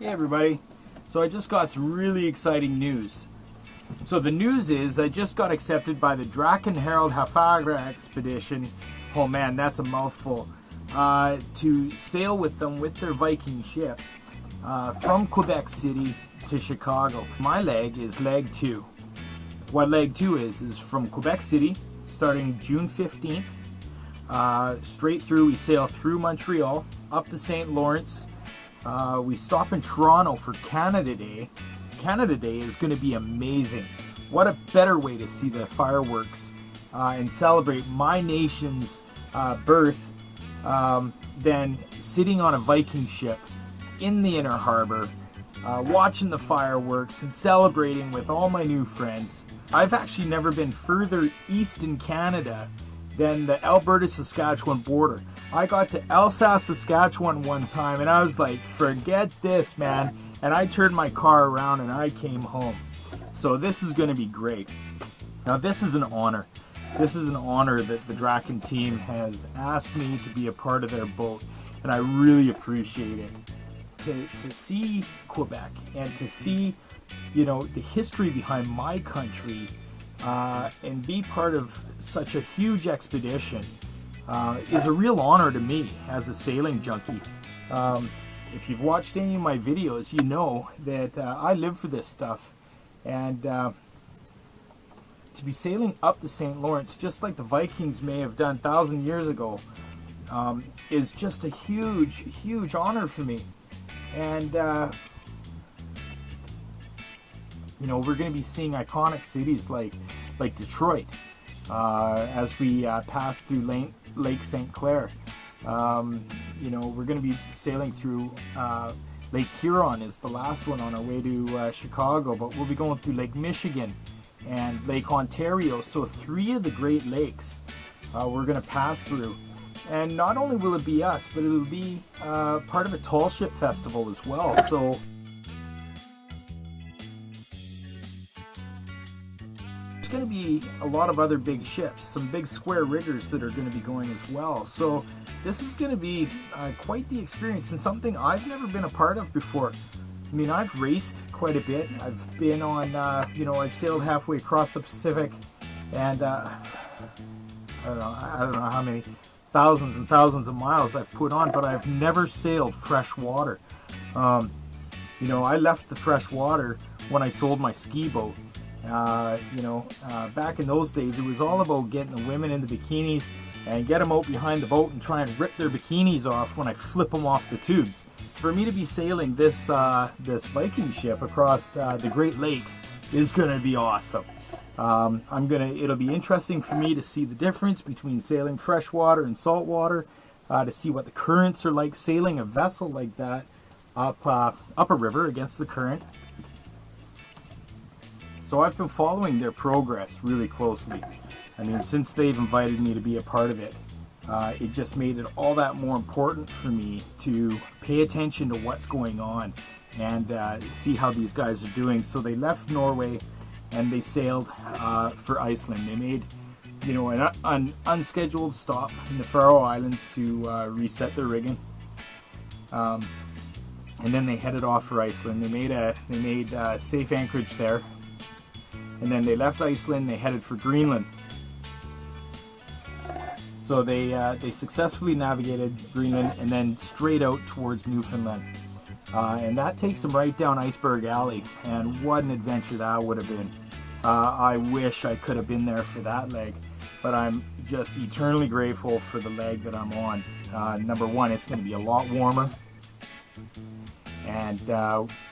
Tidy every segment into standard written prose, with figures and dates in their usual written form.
Hey everybody, so I just got some really exciting news. So the news is I just got accepted by the Draken Harald Hafagra expedition, oh man that's a mouthful, to sail with them with their Viking ship from Quebec City to Chicago. My leg is leg 2. What leg 2 is from Quebec City starting June 15th, straight through. We sail through Montreal, up the St. Lawrence. We stop in Toronto for Canada Day. Canada Day is going to be amazing. What a better way to see the fireworks and celebrate my nation's birth than sitting on a Viking ship in the inner harbor, watching the fireworks and celebrating with all my new friends. I've actually never been further east in Canada than the Alberta-Saskatchewan border. I got to Alsace, Saskatchewan one time and I was like, forget this, man. And I turned my car around and I came home. So this is going to be great. Now this is an honor. This is an honor that the Draken team has asked me to be a part of their boat. And I really appreciate it. To see Quebec and to see, you know, the history behind my country and be part of such a huge expedition is a real honor to me as a sailing junkie. If you've watched any of my videos, you know that I live for this stuff. And to be sailing up the St. Lawrence, just like the Vikings may have done 1,000 years ago, is just a huge, huge honor for me. And you know, we're going to be seeing iconic cities like Detroit as we pass through Lake St. Clair. You know, we're going to be sailing through Lake Huron is the last one on our way to Chicago, but we'll be going through Lake Michigan and Lake Ontario. So 3 of the Great Lakes we're going to pass through. And not only will it be us, but it'll be part of a tall ship festival as well. So there's going to be a lot of other big ships, some big square riggers that are going to be going as well. So this is going to be quite the experience and something I've never been a part of before. I mean, I've raced quite a bit. I've been on, you know, I've sailed halfway across the Pacific, and I don't know how many thousands and thousands of miles I've put on, but I've never sailed fresh water. You know, I left the fresh water when I sold my ski boat. You know, back in those days, it was all about getting the women in the bikinis and get them out behind the boat and try and rip their bikinis off when I flip them off the tubes. For me to be sailing this this Viking ship across the Great Lakes is going to be awesome. It'll be interesting for me to see the difference between sailing freshwater and saltwater, to see what the currents are like sailing a vessel like that up a river against the current. So I've been following their progress really closely. I mean, since they've invited me to be a part of it, it just made it all that more important for me to pay attention to what's going on and see how these guys are doing. So they left Norway and they sailed for Iceland. They made, you know, an unscheduled stop in the Faroe Islands to reset their rigging, and then they headed off for Iceland. They made safe anchorage there, and then they left Iceland. They headed for Greenland. So they successfully navigated Greenland and then straight out towards Newfoundland. And that takes them right down Iceberg Alley, and what an adventure that would have been. I wish I could have been there for that leg, but I'm just eternally grateful for the leg that I'm on. Number one, it's going to be a lot warmer, and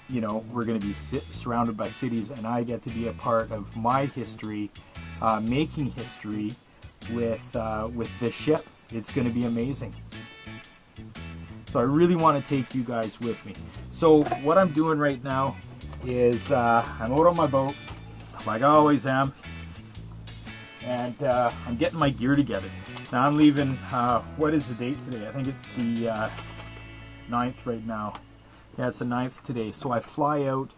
you know, we're going to be surrounded by cities, and I get to be a part of my history, making history with this ship. It's going to be amazing. So I really want to take you guys with me. So what I'm doing right now is I'm out on my boat, like I always am, and I'm getting my gear together. Now I'm leaving, what is the date today? I think it's the 9th right now. Yeah, it's the 9th today. So I fly out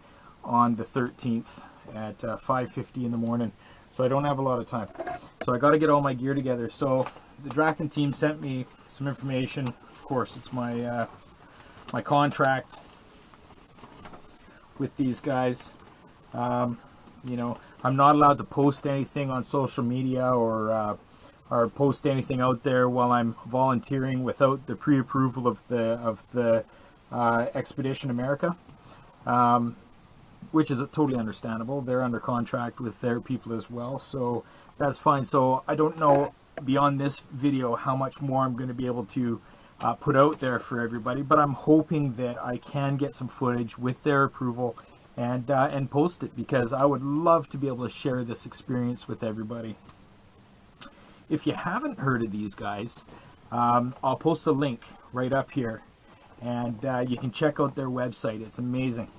on the 13th at 5:50 in the morning. So I don't have a lot of time. So I got to get all my gear together. So the Draken team sent me some information. Of course, it's my my contract with these guys. You know, I'm not allowed to post anything on social media or post anything out there while I'm volunteering without the pre-approval of the Expedition America, which is totally understandable. They're under contract with their people as well, so that's fine. So I don't know beyond this video how much more I'm going to be able to put out there for everybody, but I'm hoping that I can get some footage with their approval and post it, because I would love to be able to share this experience with everybody. If you haven't heard of these guys, I'll post a link right up here, and you can check out their website. It's amazing.